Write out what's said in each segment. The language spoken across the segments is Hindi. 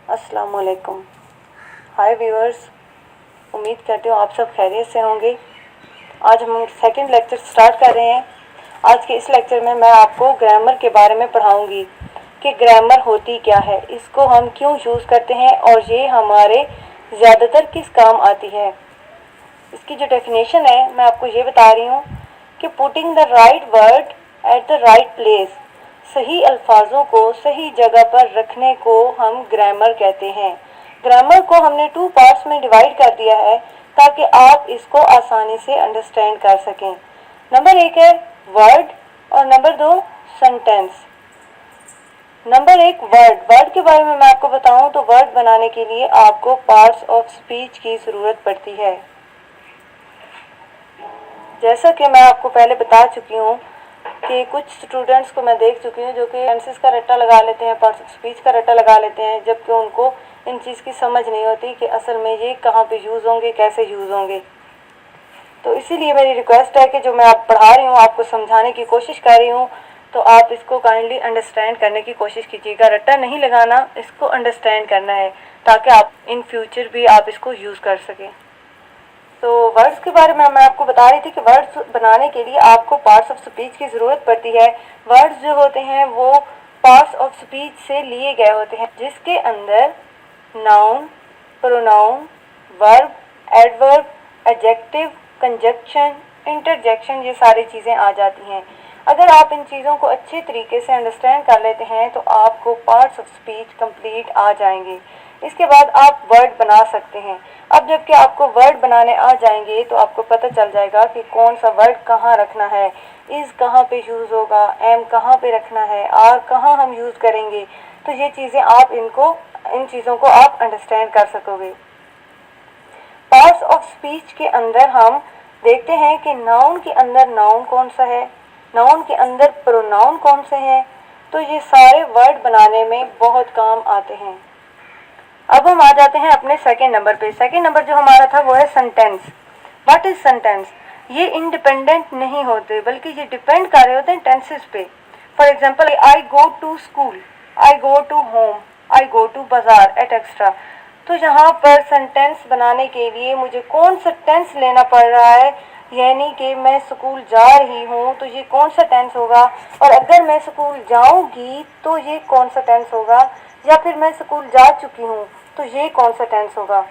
अस्सलाम वालेकुम। हाय व्यूअर्स, उम्मीद करती हूँ आप सब खैरियत से होंगे। आज हम सेकंड लेक्चर स्टार्ट कर रहे हैं। आज के इस लेक्चर में मैं आपको ग्रामर के बारे में पढ़ाऊंगी कि ग्रामर होती क्या है, इसको हम क्यों यूज़ करते हैं और ये हमारे ज़्यादातर किस काम आती है। इसकी जो डेफिनेशन है मैं आपको ये बता रही हूँ कि putting the right word at the right place, सही अल्फाजों को सही जगह पर रखने को हम ग्रामर कहते हैं। ग्रामर को हमने 2 पार्ट्स में डिवाइड कर दिया है ताकि आप इसको आसानी से अंडरस्टैंड कर सकें। नंबर 1 है वर्ड और नंबर 2 सेंटेंस। नंबर 1 वर्ड के बारे में मैं आपको बताऊं तो वर्ड बनाने के लिए आपको पार्ट्स ऑफ स्पीच की ज़रूरत पड़ती है। जैसा कि मैं आपको पहले बता चुकी हूँ कि कुछ स्टूडेंट्स को मैं देख चुकी हूँ जो कि टेंसेस का रट्टा लगा लेते हैं, पार्ट्स ऑफ स्पीच का रट्टा लगा लेते हैं, जबकि उनको इन चीज़ की समझ नहीं होती कि असल में ये कहाँ पे यूज़ होंगे, कैसे यूज़ होंगे। तो इसीलिए मेरी रिक्वेस्ट है कि जो मैं आप पढ़ा रही हूँ, आपको समझाने की कोशिश कर रही हूँ, तो आप इसको काइंडली अंडरस्टैंड करने की कोशिश कीजिएगा। रट्टा नहीं लगाना, इसको अंडरस्टैंड करना है ताकि आप इन फ्यूचर भी आप इसको यूज़ कर सकें। तो वर्ड्स के बारे में मैं आपको बता रही थी कि वर्ड्स बनाने के लिए आपको पार्ट्स ऑफ स्पीच की ज़रूरत पड़ती है। वर्ड्स जो होते हैं वो पार्ट्स ऑफ स्पीच से लिए गए होते हैं, जिसके अंदर noun, pronoun, verb, adverb, adjective, conjunction, interjection, ये सारी चीज़ें आ जाती हैं। अगर आप इन चीज़ों को अच्छे तरीके से अंडरस्टैंड कर लेते हैं तो आपको पार्ट्स ऑफ स्पीच कंप्लीट आ जाएंगे। इसके बाद आप वर्ड बना सकते हैं। अब जबकि आपको वर्ड बनाने आ जाएंगे तो आपको पता चल जाएगा कि कौन सा वर्ड कहाँ रखना है, इज़ कहाँ पे यूज़ होगा, एम कहाँ पे रखना है, आर कहाँ हम यूज़ करेंगे। तो ये चीज़ें आप इन चीज़ों को आप अंडरस्टैंड कर सकोगे। पार्ट्स ऑफ स्पीच के अंदर हम देखते हैं कि नाउन के अंदर नाउन कौन सा है, नाउन के अंदर प्रोनाउन कौन से हैं। तो ये सारे वर्ड बनाने में बहुत काम आते हैं। अब हम आ जाते हैं अपने सेकंड नंबर पे। सेकंड नंबर जो हमारा था वो है सेंटेंस। What is sentence? ये इंडिपेंडेंट नहीं होते बल्कि ये डिपेंड कर रहे होते हैं टेंसेस पे। For example, I go to school, I go to home, I go to bazaar etcetera. तो यहाँ पर सेंटेंस बनाने के लिए मुझे कौन सा टेंस लेना पड़ रहा है, यानी कि मैं स्कूल जा रही हूँ तो ये कौन सा टेंस होगा, और अगर मैं स्कूल जाऊँगी तो ये कौन सा टेंस होगा, या फिर मैं स्कूल जा चुकी हूँ तो ये कौन सा टेंस होगा।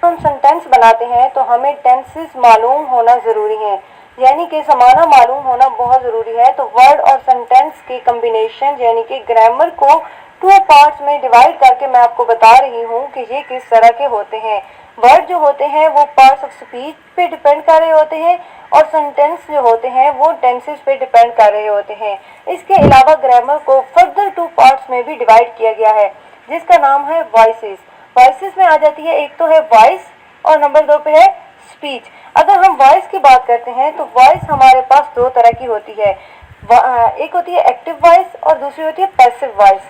हम सेंटेंस बनाते हैं तो हमें टेंसेस मालूम होना ज़रूरी है, यानी कि समाना मालूम होना बहुत ज़रूरी है। तो वर्ड और सेंटेंस के कम्बिनेशन यानी कि ग्रामर को 2 पार्ट्स में डिवाइड करके मैं आपको बता रही हूँ कि ये किस तरह के होते हैं। वर्ड जो होते हैं वो पार्ट्स ऑफ स्पीच पे डिपेंड कर रहे होते हैं और सेंटेंस जो होते हैं वो टेंसेस पे डिपेंड कर रहे होते हैं। इसके अलावा ग्रामर को फर्दर 2 पार्ट्स में भी डिवाइड किया गया है, जिसका नाम है वॉइसेस। वॉइसेस में आ जाती है, एक तो है वॉइस और नंबर 2 पे है स्पीच। अगर हम वॉइस की बात करते हैं तो वॉइस हमारे पास 2 तरह की होती है। एक होती है एक्टिव वॉइस और दूसरी होती है पैसिव वॉइस।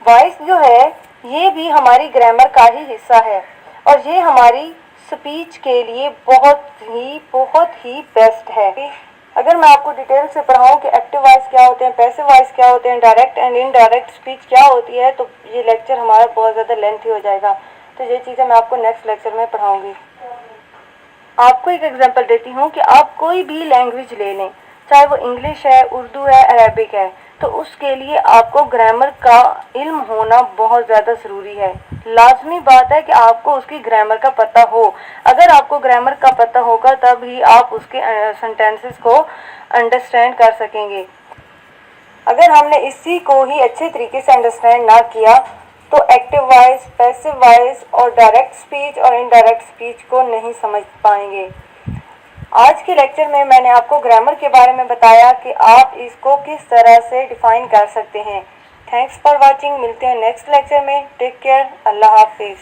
वॉइस जो है ये भी हमारी ग्रामर का ही हिस्सा है और ये हमारी स्पीच के लिए बहुत ही बेस्ट है। अगर मैं आपको डिटेल से पढ़ाऊँ कि एक्टिव वॉइस क्या होते हैं, पैसिव वॉइस क्या होते हैं, डायरेक्ट एंड इनडायरेक्ट स्पीच क्या होती है, तो ये लेक्चर हमारा बहुत ज़्यादा लेंथी हो जाएगा। तो ये चीज़ें मैं आपको नेक्स्ट लेक्चर में पढ़ाऊँगी। आपको एक एग्जांपल देती हूँ कि आप कोई भी लैंग्वेज ले लें, चाहे वो इंग्लिश है, उर्दू है, अरेबिक है, तो उसके लिए आपको ग्रामर का इल्म होना बहुत ज़्यादा ज़रूरी है। लाजमी बात है कि आपको उसकी ग्रामर का पता हो। अगर आपको ग्रामर का पता होगा तब ही आप उसके सेंटेंसेस को अंडरस्टैंड कर सकेंगे। अगर हमने इसी को ही अच्छे तरीके से अंडरस्टैंड ना किया तो एक्टिव वॉइस, पैसिव वॉइस और डायरेक्ट स्पीच और इनडायरेक्ट स्पीच को नहीं समझ पाएंगे। आज के लेक्चर में मैंने आपको ग्रामर के बारे में बताया कि आप इसको किस तरह से डिफाइन कर सकते हैं। Thanks for watching. मिलते हैं नेक्स्ट लेक्चर में। Take care. अल्लाह हाफिज़।